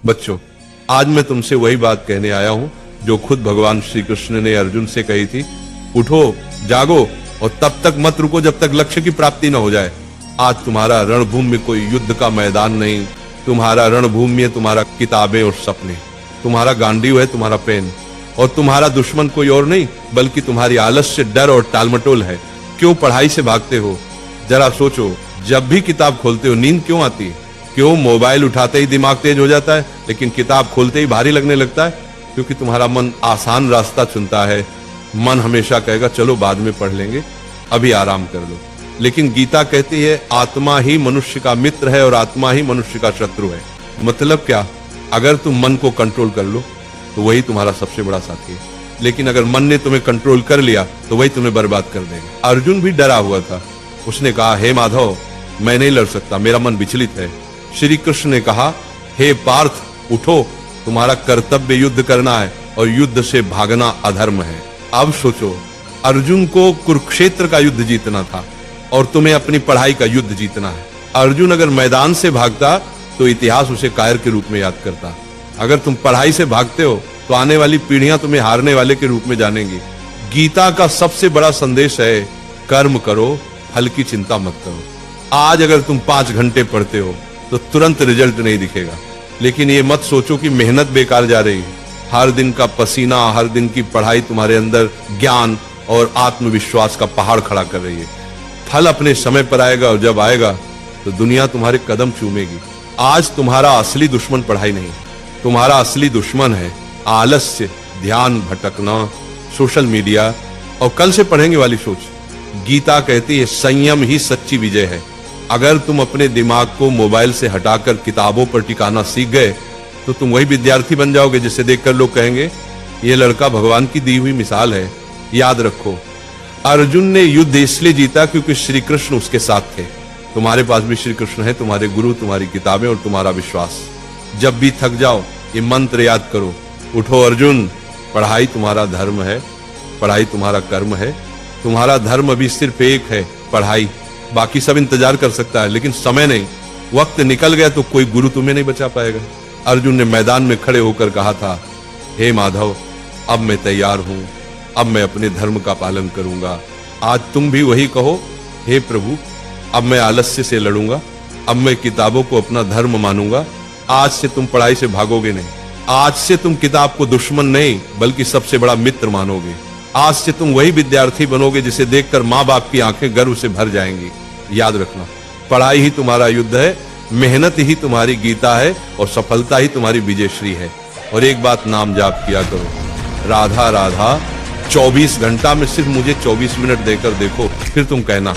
बच्चों, आज मैं तुमसे वही बात कहने आया हूं जो खुद भगवान श्री कृष्ण ने अर्जुन से कही थी। उठो, जागो और तब तक मत रुको जब तक लक्ष्य की प्राप्ति न हो जाए। आज तुम्हारा रणभूमि में कोई युद्ध का मैदान नहीं, तुम्हारा रणभूमि है तुम्हारा किताबें और सपने, तुम्हारा गांडीव है तुम्हारा पेन, और तुम्हारा दुश्मन कोई और नहीं बल्कि तुम्हारी आलस्य, डर और टालमटोल है। क्यों पढ़ाई से भागते हो? जरा सोचो, जब भी किताब खोलते हो नींद क्यों आती है? क्यों मोबाइल उठाते ही दिमाग तेज हो जाता है लेकिन किताब खोलते ही भारी लगने लगता है? क्योंकि तुम्हारा मन आसान रास्ता चुनता है। मन हमेशा कहेगा चलो बाद में पढ़ लेंगे, अभी आराम कर लो। लेकिन गीता कहती है आत्मा ही मनुष्य का मित्र है और आत्मा ही मनुष्य का शत्रु है। मतलब क्या? अगर तुम मन को कंट्रोल कर लो तो वही तुम्हारा सबसे बड़ा साथी है, लेकिन अगर मन ने तुम्हें कंट्रोल कर लिया तो वही तुम्हें बर्बाद कर देगा। अर्जुन भी डरा हुआ था। उसने कहा, हे माधव, मैं नहीं लड़ सकता, मेरा मन विचलित है। श्री कृष्ण ने कहा, हे पार्थ, उठो, तुम्हारा कर्तव्य युद्ध करना है और युद्ध से भागना अधर्म है। अब सोचो, अर्जुन को कुरुक्षेत्र का युद्ध जीतना था और तुम्हें अपनी पढ़ाई का युद्ध जीतना है। अर्जुन अगर मैदान से भागता तो इतिहास उसे कायर के रूप में याद करता। अगर तुम पढ़ाई से भागते हो तो आने वाली पीढ़ियां तुम्हें हारने वाले के रूप में जानेंगी। गीता का सबसे बड़ा संदेश है कर्म करो, फल की चिंता मत करो। आज अगर तुम 5 घंटे पढ़ते हो तो तुरंत रिजल्ट नहीं दिखेगा, लेकिन ये मत सोचो कि मेहनत बेकार जा रही है। हर दिन का पसीना, हर दिन की पढ़ाई तुम्हारे अंदर ज्ञान और आत्मविश्वास का पहाड़ खड़ा कर रही है। फल अपने समय पर आएगा और जब आएगा तो दुनिया तुम्हारे कदम चूमेगी। आज तुम्हारा असली दुश्मन पढ़ाई नहीं, तुम्हारा असली दुश्मन है आलस्य, ध्यान भटकना, सोशल मीडिया और कल से पढ़ेंगे वाली सोच। गीता कहती है संयम ही सच्ची विजय है। अगर तुम अपने दिमाग को मोबाइल से हटाकर किताबों पर टिकाना सीख गए तो तुम वही विद्यार्थी बन जाओगे जिसे देखकर लोग कहेंगे ये लड़का भगवान की दी हुई मिसाल है। याद रखो, अर्जुन ने युद्ध इसलिए जीता क्योंकि श्री कृष्ण उसके साथ थे। तुम्हारे पास भी श्री कृष्ण है, तुम्हारे गुरु, तुम्हारी किताबें और तुम्हारा विश्वास। जब भी थक जाओ ये मंत्र याद करो, उठो अर्जुन, पढ़ाई तुम्हारा धर्म है, पढ़ाई तुम्हारा कर्म है। तुम्हारा धर्म अभी सिर्फ एक है, पढ़ाई। बाकी सब इंतजार कर सकता है लेकिन समय नहीं। वक्त निकल गया तो कोई गुरु तुम्हें नहीं बचा पाएगा। अर्जुन ने मैदान में खड़े होकर कहा था, हे माधव, अब मैं तैयार हूं, अब मैं अपने धर्म का पालन करूंगा। आज तुम भी वही कहो, हे प्रभु, अब मैं आलस्य से लड़ूंगा, अब मैं किताबों को अपना धर्म मानूंगा। आज से तुम पढ़ाई से भागोगे नहीं, आज से तुम किताब को दुश्मन नहीं बल्कि सबसे बड़ा मित्र मानोगे। आज से तुम वही विद्यार्थी बनोगे जिसे देखकर माँ बाप की आंखें गर्व से भर जाएंगी। याद रखना, पढ़ाई ही तुम्हारा युद्ध है, मेहनत ही तुम्हारी गीता है और सफलता ही तुम्हारी विजयश्री है। और एक बात नाम जाप किया करो, राधा राधा। 24 घंटा में सिर्फ मुझे 24 मिनट देकर देखो, फिर तुम कहना